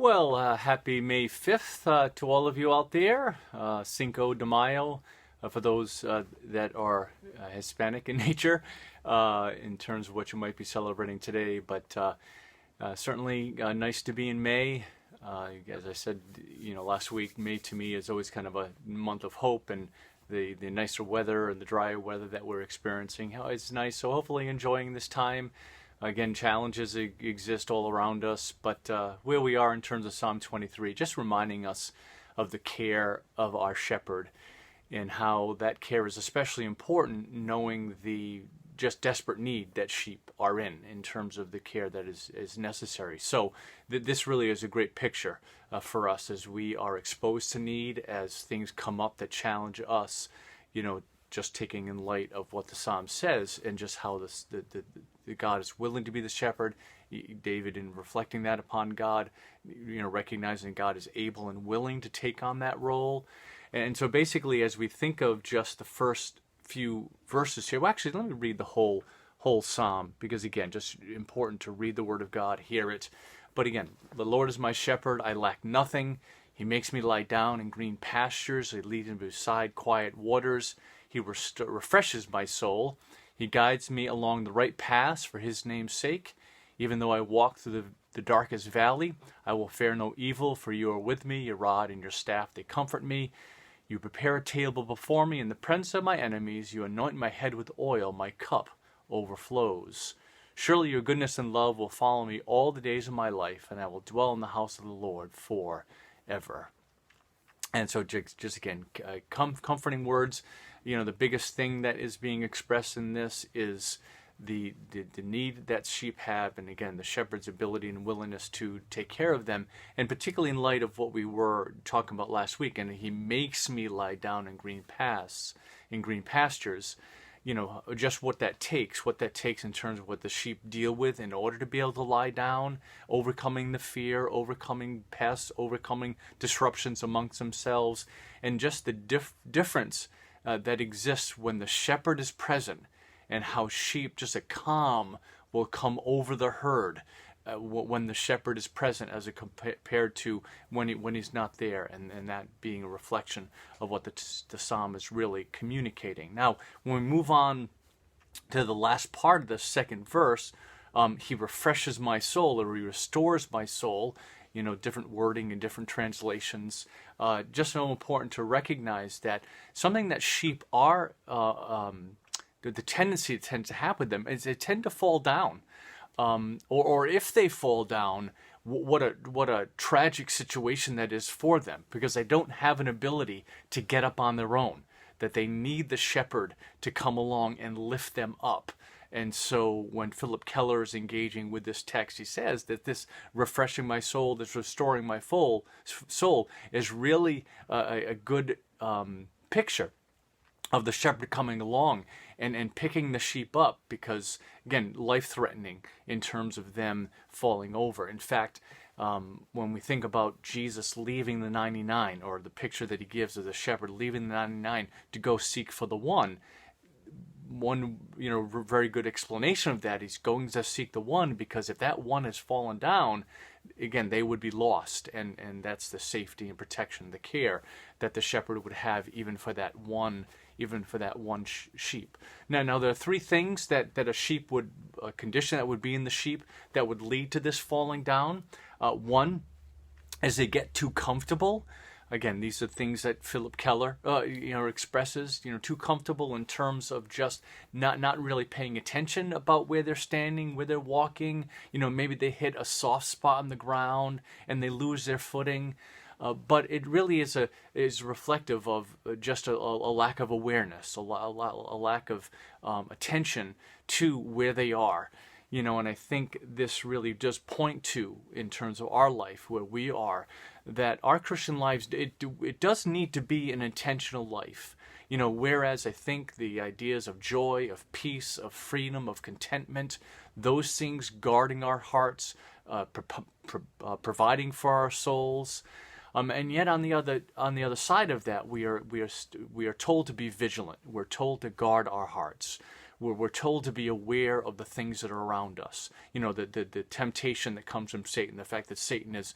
Happy May 5th to all of you out there. Cinco de Mayo for those that are Hispanic in nature, in terms of what you might be celebrating today. But certainly nice to be in May. As I said, last week, May to me is always kind of a month of hope, and the nicer weather and the drier weather that we're experiencing is nice. So hopefully enjoying this time. Again, challenges exist all around us, but where we are in terms of Psalm 23, just reminding us of the care of our shepherd and how that care is especially important, knowing the just desperate need that sheep are in terms of the care that is necessary. So this really is a great picture for us as we are exposed to need, as things come up that challenge us, just taking in light of what the Psalm says and just how the God is willing to be the shepherd. David, in reflecting that upon God, recognizing God is able and willing to take on that role. And so basically, as we think of just the first few verses here, well, actually, let me read the whole Psalm, because again, just important to read the Word of God, hear it. But again, the Lord is my shepherd, I lack nothing. He makes me lie down in green pastures. He leads me beside quiet waters. He refreshes my soul. He guides me along the right paths for his name's sake. Even though I walk through the darkest valley, I will fear no evil, for you are with me. Your rod and your staff, they comfort me. You prepare a table before me in the presence of my enemies. You anoint my head with oil. My cup overflows. Surely your goodness and love will follow me all the days of my life, and I will dwell in the house of the Lord forever. And so just again, comforting words. The biggest thing that is being expressed in this is the need that sheep have, and again, the shepherd's ability and willingness to take care of them, and particularly in light of what we were talking about last week. And he makes me lie down in green pastures. Just what that takes in terms of what the sheep deal with in order to be able to lie down, overcoming the fear, overcoming pests, overcoming disruptions amongst themselves, and just the difference that exists when the shepherd is present, and how sheep, just a calm will come over the herd when the shepherd is present, as compared to when he's not there, and that being a reflection of what the psalm is really communicating. Now, when we move on to the last part of the second verse, he refreshes my soul, or he restores my soul. Different wording in different translations. Just so important to recognize that something that sheep are, the tendency that tends to happen with them is they tend to fall down. Or if they fall down, what a tragic situation that is for them, because they don't have an ability to get up on their own, that they need the shepherd to come along and lift them up. And so when Philip Keller is engaging with this text, he says that this refreshing my soul, this restoring my soul is really a good picture of the shepherd coming along and picking the sheep up, because, again, life-threatening in terms of them falling over. In fact, when we think about Jesus leaving the 99, or the picture that he gives of the shepherd leaving the 99 to go seek for the one very good explanation of that, he's going to seek the one, because if that one has fallen down, again, they would be lost, and that's the safety and protection, the care that the shepherd would have even for that one sheep. Now there are three things that a sheep would, a condition that would be in the sheep that would lead to this falling down. One, as they get too comfortable. Again, these are things that Philip Keller, expresses. Too comfortable in terms of just not really paying attention about where they're standing, where they're walking. Maybe they hit a soft spot on the ground and they lose their footing. But it really is reflective of just a lack of awareness, a lack of attention to where they are. And I think this really does point to, in terms of our life, where we are, that our Christian lives, it does need to be an intentional life. Whereas I think the ideas of joy, of peace, of freedom, of contentment, those things guarding our hearts, providing for our souls, and yet on the other side of that, we are told to be vigilant. We're told to guard our hearts. we're told to be aware of the things that are around us. The temptation that comes from Satan, the fact that Satan is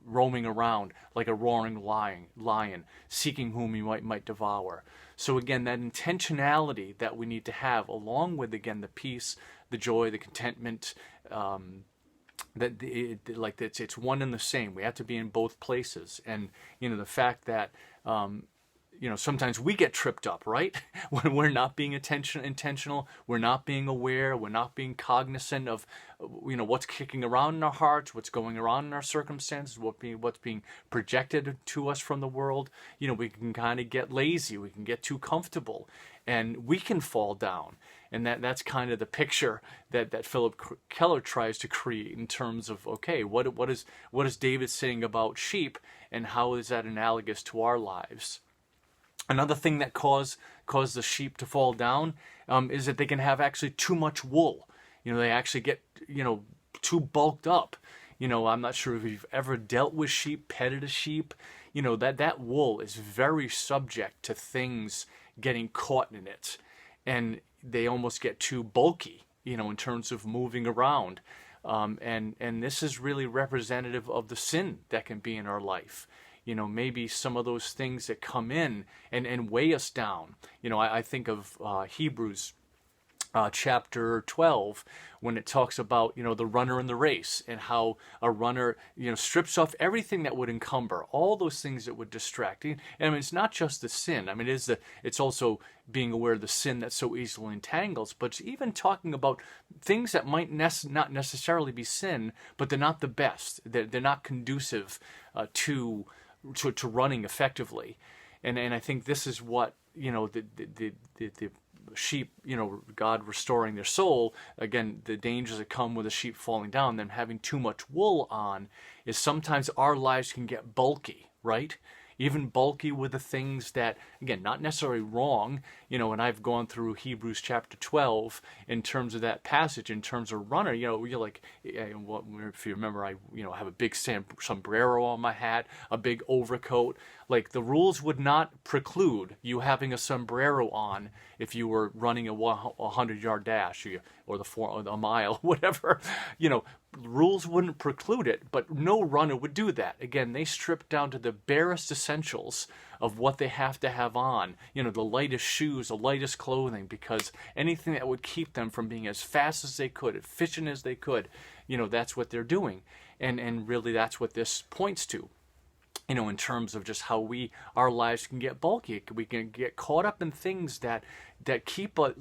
roaming around like a roaring lion, seeking whom he might devour. So again, that intentionality that we need to have, along with, again, the peace, the joy, the contentment, it's one and the same. We have to be in both places. And the fact that sometimes we get tripped up, right? When we're not being intentional, we're not being aware, we're not being cognizant of what's kicking around in our hearts, what's going around in our circumstances, what's being projected to us from the world. We can kind of get lazy, we can get too comfortable, and we can fall down. And that's kind of the picture that Philip Keller tries to create in terms of, okay, what is David saying about sheep, and how is that analogous to our lives? Another thing that caused the sheep to fall down is that they can have actually too much wool. They actually get too bulked up. I'm not sure if you've ever dealt with sheep, petted a sheep. That wool is very subject to things getting caught in it, and they almost get too bulky, in terms of moving around. And this is really representative of the sin that can be in our life. Maybe some of those things that come in and weigh us down. I think of Hebrews chapter 12, when it talks about, the runner in the race, and how a runner, strips off everything that would encumber, all those things that would distract. And I mean, it's not just the sin. I mean, it's also being aware of the sin that so easily entangles, but it's even talking about things that might not necessarily be sin, but they're not the best. They're not conducive to running effectively. And I think this is what, the sheep, God restoring their soul. Again, the dangers that come with a sheep falling down, them having too much wool on, is sometimes our lives can get bulky, right? Even bulky with the things that, again, not necessarily wrong, and I've gone through Hebrews chapter 12 in terms of that passage, in terms of runner, you're like, if you remember, I have a big sombrero on my hat, a big overcoat. Like, the rules would not preclude you having a sombrero on if you were running a 100-yard dash or a mile, whatever. Rules wouldn't preclude it, but no runner would do that. Again, they strip down to the barest essentials of what they have to have on. The lightest shoes, the lightest clothing, because anything that would keep them from being as fast as they could, efficient as they could, that's what they're doing. And really that's what this points to. In terms of just how our lives can get bulky. We can get caught up in things that keep us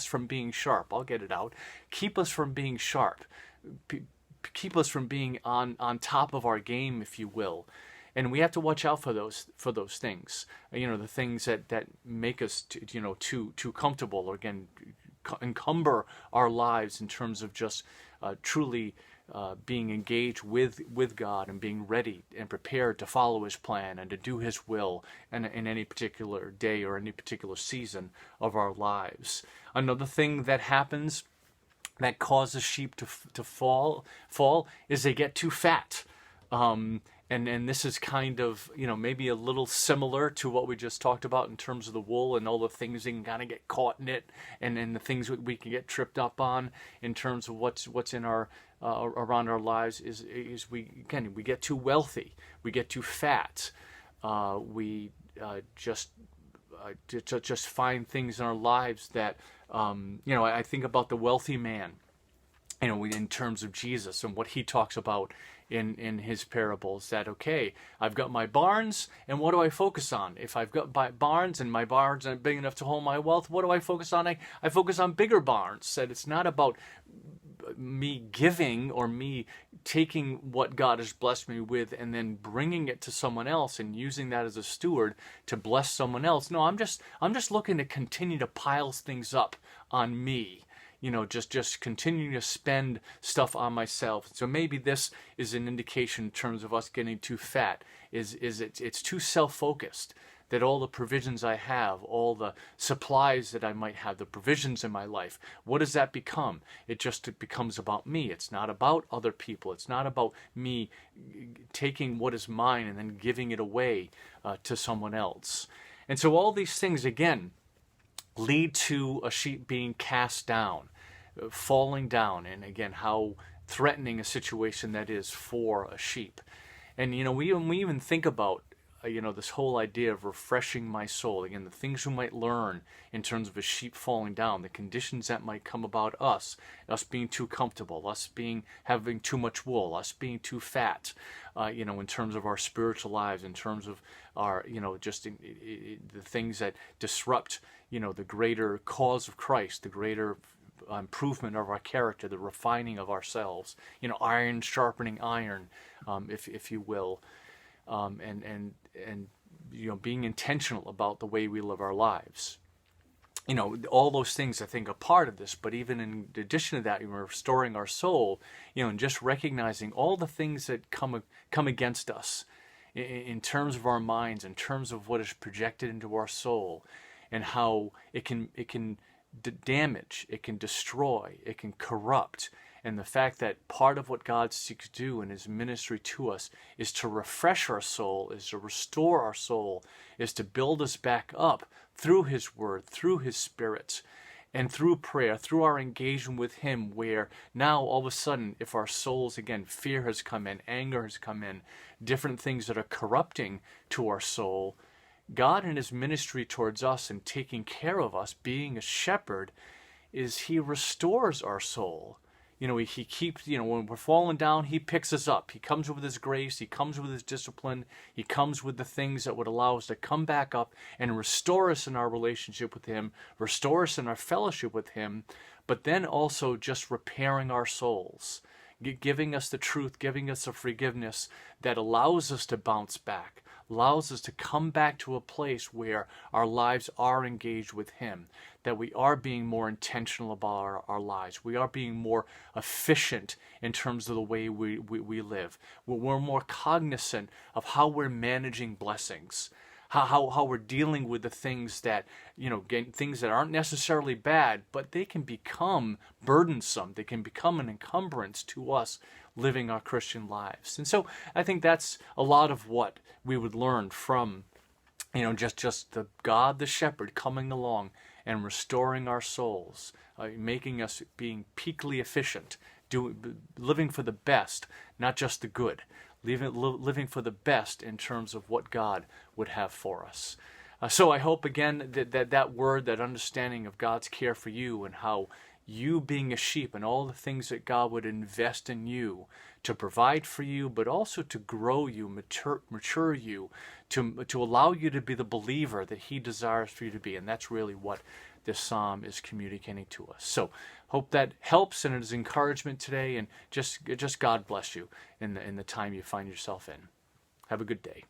from being sharp. I'll get it out. Keep us from being sharp. Keep us from being on top of our game, if you will. And we have to watch out for those things. The things that make us too comfortable, or again encumber our lives in terms of just truly being engaged with God, and being ready and prepared to follow His plan and to do His will in any particular day or any particular season of our lives. Another thing that happens that causes sheep to fall is they get too fat. And this is kind of, maybe a little similar to what we just talked about in terms of the wool and all the things that can kind of get caught in it, and the things that we can get tripped up on in terms of what's in our around our lives is we get too wealthy, we get too fat, we just find things in our lives that I think about the wealthy man, in terms of Jesus and what He talks about in His parables, that, okay, I've got my barns, and what do I focus on? If I've got barns and my barns aren't big enough to hold my wealth, what do I focus on? I focus on bigger barns. That it's not about me giving or me taking what God has blessed me with and then bringing it to someone else and using that as a steward to bless someone else. No, I'm just looking to continue to pile things up on me. Just continuing to spend stuff on myself. So maybe this is an indication in terms of us getting too fat. It's too self-focused. That all the provisions I have, all the supplies that I might have, the provisions in my life, what does that become? It becomes about me. It's not about other people. It's not about me taking what is mine and then giving it away to someone else. And so all these things, again, lead to a sheep being cast down, falling down, and again, how threatening a situation that is for a sheep. And we even think about this whole idea of refreshing my soul. Again, the things we might learn in terms of a sheep falling down, the conditions that might come about us being too comfortable, having too much wool, us being too fat, in terms of our spiritual lives, in terms of our, the things that disrupt, the greater cause of Christ, the greater improvement of our character, the refining of ourselves, iron sharpening iron, if you will. And being intentional about the way we live our lives. All those things I think are part of this, but even in addition to that, we're restoring our soul, and just recognizing all the things that come against us in terms of our minds, in terms of what is projected into our soul, and how it can damage, it can destroy, it can corrupt. And the fact that part of what God seeks to do in his ministry to us is to refresh our soul, is to restore our soul, is to build us back up through his word, through his spirit, and through prayer, through our engagement with him, where now all of a sudden, if our souls, again, fear has come in, anger has come in, different things that are corrupting to our soul, God in his ministry towards us and taking care of us, being a shepherd, is he restores our soul. He keeps, when we're falling down, he picks us up. He comes with his grace. He comes with his discipline. He comes with the things that would allow us to come back up and restore us in our relationship with him, restore us in our fellowship with him, but then also just repairing our souls, giving us the truth, giving us a forgiveness that allows us to bounce back, allows us to come back to a place where our lives are engaged with him, that we are being more intentional about our lives. We are being more efficient in terms of the way we live. We're more cognizant of how we're managing blessings, how we're dealing with the things that, things that aren't necessarily bad, but they can become burdensome. They can become an encumbrance to us living our Christian lives. And so I think that's a lot of what we would learn from, just the God, the shepherd, coming along and restoring our souls, making us being peakly efficient, living for the best, not just the good, living for the best in terms of what God would have for us. So I hope, again, that word, that understanding of God's care for you and how you being a sheep and all the things that God would invest in you to provide for you, but also to grow you, mature you, to allow you to be the believer that he desires for you to be. And that's really what this psalm is communicating to us. So hope that helps and it is encouragement today, and just God bless you in the time you find yourself in. Have a good day.